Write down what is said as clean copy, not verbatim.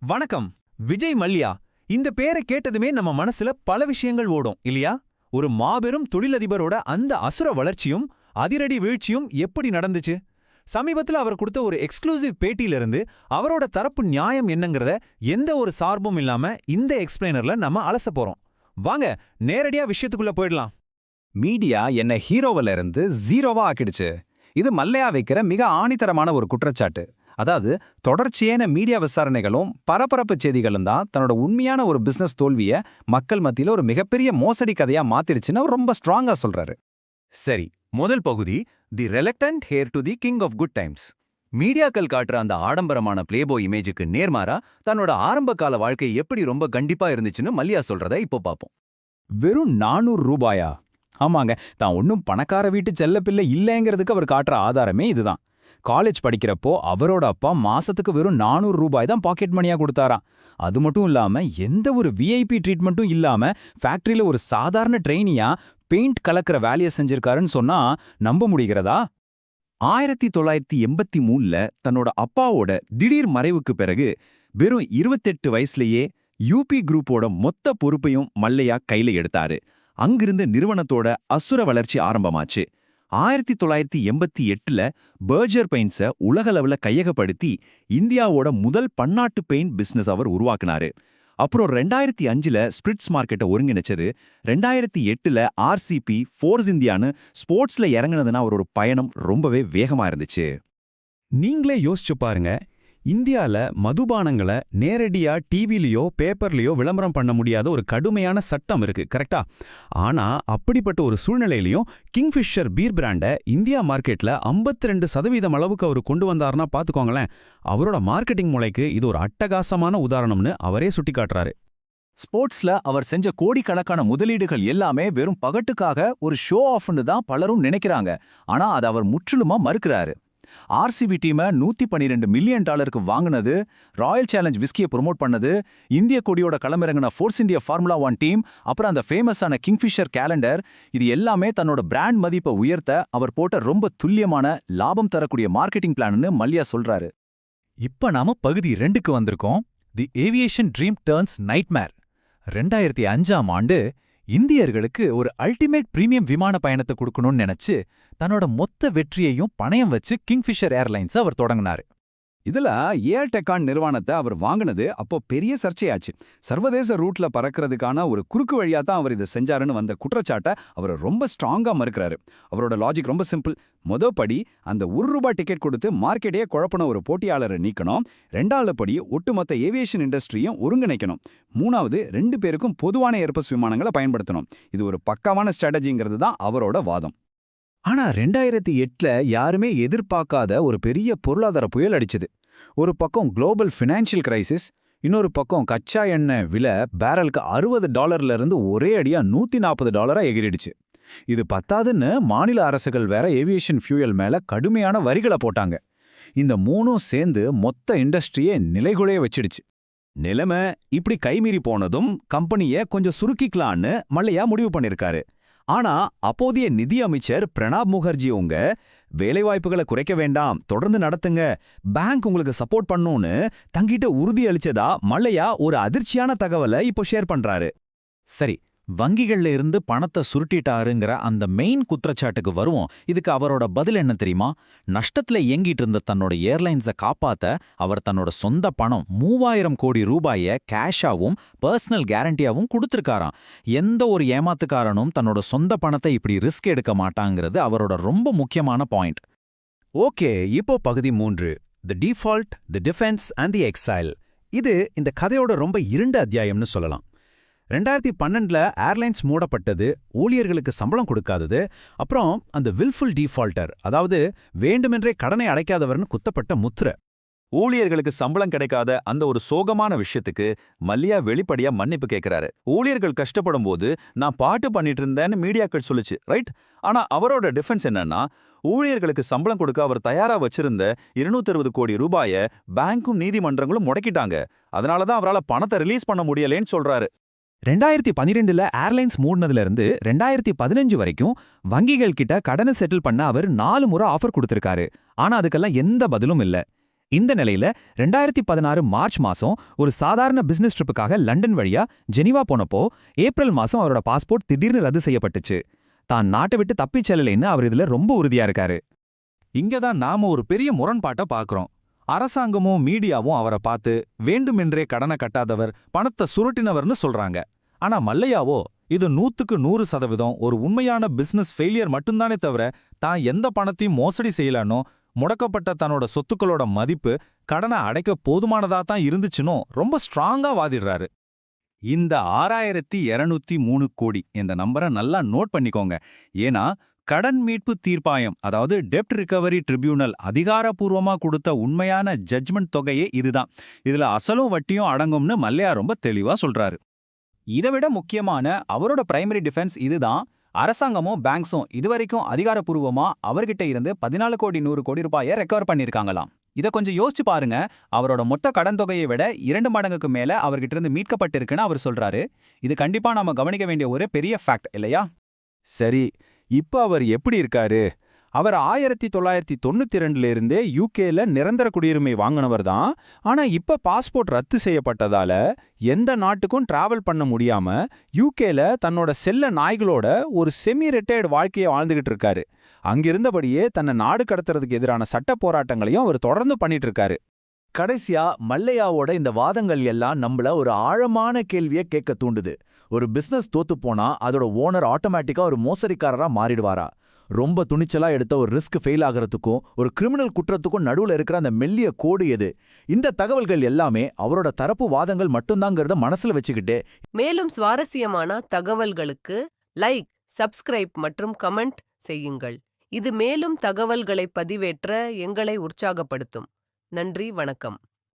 வணக்கம். விஜய் மல்யா. இந்த பேரை கேட்டதுமே நம்ம மனசுல பல விஷயங்கள் ஓடும் இல்லையா? ஒரு மாபெரும் தொழிலதிபரோட அந்த அசுர வளர்ச்சியும் அதிரடி வீழ்ச்சியும் எப்படி நடந்துச்சு? சமீபத்துல அவர் கொடுத்த ஒரு எக்ஸ்க்ளூசிவ் பேட்டியிலிருந்து அவரோட தரப்பு நியாயம் என்னங்கறத எந்த ஒரு சார்பும் இல்லாம இந்த எக்ஸ்பிளைனர்ல நம்ம அலச போறோம். வாங்க நேரடியா விஷயத்துக்குள்ள போயிடலாம். மீடியா என்ன ஹீரோவில இருந்து ஜீரோவா ஆக்கிடுச்சு. இது மல்லையா வைக்கிற மிக ஆணித்தரமான ஒரு குற்றச்சாட்டு. அதாவது தொடர்ச்சியான மீடியா விசாரணைகளும் பரபரப்பு செய்திகளும் தான் தன்னோட உண்மையான ஒரு பிசினஸ் தோல்வியை மக்கள் மத்தியில ஒரு மிகப்பெரிய மோசடி கதையா மாத்திடுச்சுன்னு அவர் ரொம்ப ஸ்ட்ராங்கா சொல்றாரு. சரி, முதல் பகுதி the reluctant heir to the king of good times. மீடியாக்கள் காட்டுற அந்த ஆடம்பரமான பிளேபாய் இமேஜுக்கு நேர்மாறா தன்னோட ஆரம்ப கால வாழ்க்கை எப்படி ரொம்ப கண்டிப்பா இருந்துச்சுன்னு மல்யா சொல்றத இப்போ பார்ப்போம். வெறும் 400 ரூபாயா? ஆமாங்க, தான் ஒன்னும் பணக்கார வீட்டு செல்லப்பிள்ளை இல்லைங்கிறதுக்கு அவர் காட்டுற ஆதாரமே இதுதான். காலேஜ் படிக்கிறப்போ அவரோட அப்பா மாசத்துக்கு வெறும் 400 ரூபாய் தான் பாக்கெட் மணியா கொடுத்தாராம். அது மட்டும் இல்லாம எந்த ஒரு விஐபி ட்ரீட்மெண்ட்டும் இல்லாம ஃபேக்டரியில ஒரு சாதாரண ட்ரெயினியா பெயிண்ட் கலக்கிற வேலையை செஞ்சிருக்காருன்னு சொன்னா நம்ப முடிகிறதா? 1983ல தன்னோட அப்பாவோட திடீர் மறைவுக்கு பிறகு வெறும் 28 வயசுலயே யூபி குரூப்போட மொத்த பொறுப்பையும் மல்லையா கையில எடுத்தாரு. அங்கிருந்து நிறுவனத்தோட அசுர வளர்ச்சி ஆரம்பமாச்சு. 1988ல பர்ஜர் பெயிண்ட்ஸை உலகளவுல கையகப்படுத்தி இந்தியாவோட முதல் பன்னாட்டு பெயிண்ட் பிசினஸ் அவர் உருவாக்குனாரு. அப்புறம் 2005ல ஸ்பிரிட்ஸ் மார்க்கெட்டை ஒருங்கிணைச்சது. 2008ல ஆர்சிபி ஃபோர்ஸ் இந்தியான்னு ஸ்போர்ட்ஸ்ல இறங்குனதுன்னா அவரோட பயணம் ரொம்பவே வேகமா இருந்துச்சு. நீங்களே யோசிச்சு பாருங்க, இந்தியால மதுபானங்களை நேரடியா டிவிலையோ பேப்பர்லையோ விளம்பரம் பண்ண முடியாத ஒரு கடுமையான சட்டம் இருக்கு, கரெக்டா? ஆனா அப்படிப்பட்ட ஒரு சூழ்நிலையிலையும் கிங்ஃபிஷர் பீர் பிராண்டை இந்தியா மார்க்கெட்ல 52% அளவுக்கு அவர் கொண்டு வந்தாருன்னா பாத்துக்கோங்களேன். அவரோட மார்க்கெட்டிங் மூளைக்கு இது ஒரு அட்டகாசமான உதாரணம்னு அவரே சுட்டிக்காட்டுறாரு. ஸ்போர்ட்ஸ்ல அவர் செஞ்ச கோடிக்கணக்கான முதலீடுகள் எல்லாமே வெறும் பகட்டுக்காக ஒரு ஷோ ஆஃப்னு தான் பலரும் நினைக்கிறாங்க. ஆனா அதை அவர் முற்றிலுமா மறுக்கிறாரு. ஆர்சிபி டீமை $112 மில்லியன் வாங்கினது, ராயல் சேலஞ்ச் விஸ்கியை ப்ரொமோட் பண்ணது, இந்திய கொடியோட களமிறங்கின ஃபோர்ஸ் இந்தியா ஃபார்முலா 1 டீம், அப்புறம் அந்த ஃபேமஸான கிங்ஃபிஷர் கேலண்டர், இது எல்லாமே தன்னோட பிராண்ட் மதிப்பை உயர்த்த அவர் போட்ட ரொம்ப துல்லியமான லாபம் தரக்கூடிய மார்க்கெட்டிங் பிளான்னு மல்யா சொல்றாரு. இப்ப நாம பகுதி 2க்கு வந்திருக்கோம். தி ஏவியேஷன் ட்ரீம் டர்ன்ஸ் நைட்மேர். 2005ஆம் ஆண்டு இந்தியர்களுக்கு ஒரு அல்டிமேட் பிரீமியம் விமான பயணத்தை கொடுக்கணும்னு நினைச்சு தன்னோட மொத்த வெற்றியையும் பணயம் வச்சு கிங்ஃபிஷர் ஏர்லைன்ஸ் அவர் தொடங்கினாரு. இதுல ஏர் டெக்கான் நிறுவனத்தை அவர் வாங்கினது அப்போ பெரிய சர்ச்சையாச்சு. சர்வதேச ரூட்ல பறக்கிறதுக்கான ஒரு குறுக்கு வழியா தான் அவர் இதை செஞ்சாருன்னு வந்த குற்றச்சாட்டை அவர் ரொம்ப ஸ்ட்ராங்கா மறுக்கிறாரு. அவரோட லாஜிக் ரொம்ப சிம்பிள். படி அந்த ₹1 டிக்கெட் கொடுத்து மார்க்கெட்டையே குழப்பின ஒரு போட்டியாளரை நீக்கணும். 2வது படி ஒட்டுமொத்த ஏவியேஷன் இண்டஸ்ட்ரியும் ஒருங்கிணைக்கணும். 3வது 2 பேருக்கும் பொதுவான ஏர்பஸ் விமானங்களை பயன்படுத்தணும். இது ஒரு பக்காவான ஸ்ட்ராட்டஜிங்கிறது தான் அவரோட வாதம். ஆனா 2008ல யாருமே எதிர்பார்க்காத ஒரு பெரிய பொருளாதார புயல் அடிச்சது. ஒரு பக்கம் குளோபல் ஃபினான்ஷியல் கிரைசிஸ், இன்னொரு பக்கம் கச்சா எண்ணெய் விலை பேரலுக்கு $60 இருந்து ஒரே அடியா $140 எகிரிடுச்சு. இது பத்தாதுன்னு மாநில அரசுகள் வேற ஏவியேஷன் ஃபியூயல் மேல கடுமையான வரிகளை போட்டாங்க. இந்த மூணும் சேர்ந்து மொத்த இண்டஸ்ட்ரியே நிலைகுலைய வச்சிடுச்சு. நிலைமை இப்படி கைமீறி போனதும் கம்பெனியை கொஞ்சம் சுருக்கிக்கலான்னு மல்லையா முடிவு பண்ணிருக்காரு. ஆனா அப்போதைய நிதி அமைச்சர் பிரணாப் முகர்ஜி வேலைவாய்ப்புகளை குறைக்க வேண்டாம், தொடர்ந்து நடத்துங்க, பேங்க் உங்களுக்கு சப்போர்ட் பண்ணுன்னு தங்கிட்ட உறுதி அளிச்சதா மல்லையா ஒரு அதிர்ச்சியான தகவலை இப்போ ஷேர் பண்றாரு. சரி, வங்கிகள்ல இருந்து பணத்தை சுருட்டிட்டாருங்கிற அந்த மெயின் குற்றச்சாட்டுக்கு வருவோம். இதுக்கு அவரோட பதில் என்ன தெரியுமா? நஷ்டத்துல இயங்கிட்டு இருந்த தன்னோட ஏர்லைன்ஸை காப்பாத்த அவர் தன்னோட சொந்த பணம் 3000 கோடி ரூபாயை கேஷாவும் பர்சனல் கேரண்டியாவும் கொடுத்திருக்காராம். எந்த ஒரு ஏமாத்துக்காரனும் தன்னோட சொந்த பணத்தை இப்படி ரிஸ்க் எடுக்க மாட்டாங்கிறது அவரோட ரொம்ப முக்கியமான பாயிண்ட். ஓகே, இப்போ பகுதி 3, the default, the defence and the exile. இது இந்த கதையோட ரொம்ப இருண்ட அத்தியாயம்னு சொல்லலாம். 2012ல ஏர்லைன்ஸ் மூடப்பட்டது, ஊழியர்களுக்கு சம்பளம் கொடுக்காதது, அப்புறம் அந்த வில்ஃபுல் டிஃபால்டர், அதாவது வேண்டுமென்றே கடனை அடைக்காதவர்னு குத்தப்பட்ட முத்திரை. ஊழியர்களுக்கு சம்பளம் கிடைக்காத அந்த ஒரு சோகமான விஷயத்துக்கு மல்லையா வெளிப்படையா மன்னிப்பு கேட்கிறாரு. ஊழியர்கள் கஷ்டப்படும் போது நான் பாட்டு பண்ணிட்டு இருந்தேன்னு மீடியாக்கள் சொல்லுச்சு, ரைட்? ஆனா அவரோட டிஃபென்ஸ் என்னன்னா, ஊழியர்களுக்கு சம்பளம் கொடுக்க அவர் தயாரா வச்சிருந்த 260 கோடி ரூபாயை பேங்க்கும் நீதிமன்றங்களும் முடக்கிட்டாங்க. அதனாலதான் அவரால் பணத்தை ரிலீஸ் பண்ண முடியலேன்னு சொல்றாரு. 2012ல ஏர்லைன்ஸ் மூடினதுல இருந்து 2015 வரைக்கும் வங்கிகள் கிட்ட கடனை செட்டில் பண்ண அவர் 4 முறை ஆஃபர் கொடுத்திருக்காரு. ஆனா அதுக்கெல்லாம் எந்த பதிலும் இல்ல. இந்த நிலையில 2016 மார்ச் மாசம் ஒரு சாதாரண பிசினஸ் ட்ரிப்புக்காக லண்டன் வழியா ஜெனீவா போனப்போ ஏப்ரல் மாசம் அவரோட பாஸ்போர்ட் திடீர்னு ரத்து செய்யப்பட்டுச்சு. தான் நாட்டை விட்டு தப்பிச் செல்லலைன்னு அவர் இதுல ரொம்ப உறுதியா இருக்காரு. இங்க தான் நாம ஒரு பெரிய முரண்பாட்ட பார்க்கறோம். அரசாங்கமும் மீடியாவும் அவரை பார்த்து வேண்டுமென்றே கடனை கட்டாதவர், பணத்தை சுருட்டினவர்னு சொல்றாங்க. ஆனா மல்லையாவோ இது 100க்கு 100% ஒரு உண்மையான பிசினஸ் ஃபெயிலியர் மட்டும்தானே தவிர தான் எந்த பணத்தையும் மோசடி செய்யலனோ, முடக்கப்பட்ட தன்னோட சொத்துக்களோட மதிப்பு கடனை அடைக்க போதுமானதா தான் இருந்துச்சுன்னு ரொம்ப ஸ்ட்ராங்கா வாதிடுறாரு. இந்த 6203 கோடி இந்த நம்பரை நல்லா நோட் பண்ணிக்கோங்க. ஏன்னா கடன் மீட்பு தீர்ப்பாயம், அதாவது டெப்ட் ரிகவரி ட்ரிபியூனல் அதிகாரப்பூர்வமா கொடுத்த உண்மையான ஜட்ஜ்மெண்ட் தொகையே இதுதான். இதுல அசலும் வட்டியும் அடங்கும்னு மல்லையா ரொம்ப தெளிவா சொல்றாரு. இதை விட முக்கியமான அவரோட பிரைமரி டிஃபென்ஸ் இதுதான். அரசாங்கமும் பேங்க்ஸும் இதுவரைக்கும் அதிகாரப்பூர்வமா அவர்கிட்ட இருந்து 14 கோடி 100 கோடி ரூபாயை ரெக்கவர் பண்ணியிருக்காங்களாம். இதை கொஞ்சம் யோசிச்சு பாருங்க. அவரோட மொத்த கடன் தொகையை விட 2 மடங்குக்கு மேல அவர்கிட்ட இருந்து மீட்கப்பட்டிருக்குன்னு அவர் சொல்றாரு. இது கண்டிப்பா நாம கவனிக்க வேண்டிய ஒரு பெரிய ஃபேக்ட் இல்லையா? சரி, இப்ப அவர் எப்படி இருக்காரு? அவர் 1992 இருந்தே யூகேல நிரந்தர குடியுரிமை வாங்கினவர் தான். ஆனா இப்ப பாஸ்போர்ட் ரத்து செய்யப்பட்டதால எந்த நாட்டுக்கும் டிராவல் பண்ண முடியாம யூகேல தன்னோட செல்ல நாய்களோட ஒரு செமி ரிட்டையர்டு வாழ்க்கையை வாழ்ந்துகிட்டு இருக்காரு. அங்கிருந்தபடியே தன்னை நாடு கடத்துறதுக்கு எதிரான சட்ட போராட்டங்களையும் அவர் தொடர்ந்து பண்ணிட்டு இருக்காரு. கடைசியா மல்லையாவோட இந்த வாதங்கள் எல்லாம் நம்மள ஒரு ஆழமான கேள்வியை கேட்க தூண்டுது. ஒரு பிசினஸ் தோத்து போனா அதோட ஓனர் ஆட்டோமேட்டிக்கா ஒரு மோசடிக்காரரா மாறிடுவாரா? ரொம்ப துணிச்சலா எடுத்த ஒரு ரிஸ்க் ஃபெயில் ஆகிறதுக்கும் ஒரு கிரிமினல் குற்றத்துக்கும் நடுவுல இருக்கிற அந்த மெல்லிய கோடு எது? இந்த தகவல்கள் எல்லாமே அவரோட தரப்பு வாதங்கள் மட்டும்தாங்கிறத மனசுல வச்சுக்கிட்டே மேலும் சுவாரஸ்யமான தகவல்களுக்கு லைக், சப்ஸ்கிரைப் மற்றும் கமெண்ட் செய்யுங்கள். இது மேலும் தகவல்களை பதிவேற்ற எங்களை உற்சாகப்படுத்தும். நன்றி, வணக்கம்.